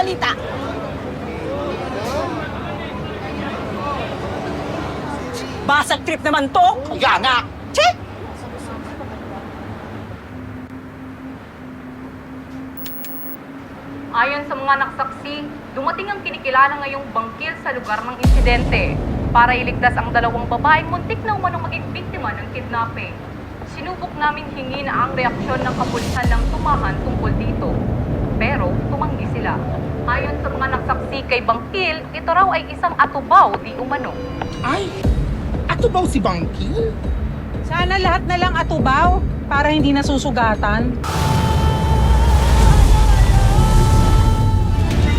magsalita. Basag trip naman to. Kaya nga! Che! Ayon sa mga naksaksi, dumating ang kinikilala ngayong bangkil sa lugar ng insidente para iligtas ang dalawang babaeng muntik na umanong maging biktima ng kidnapping. Sinubok namin hingin ang reaksyon ng kapulisan ng tumahan tungkol dito. Pero tumanggi sila. Ayon sa mga naksaksi kay Bangkil, ito raw ay isang atubaw di umano. Ay! Ato ba si Bangkil? Sana lahat na lang atubaw para hindi nasusugatan.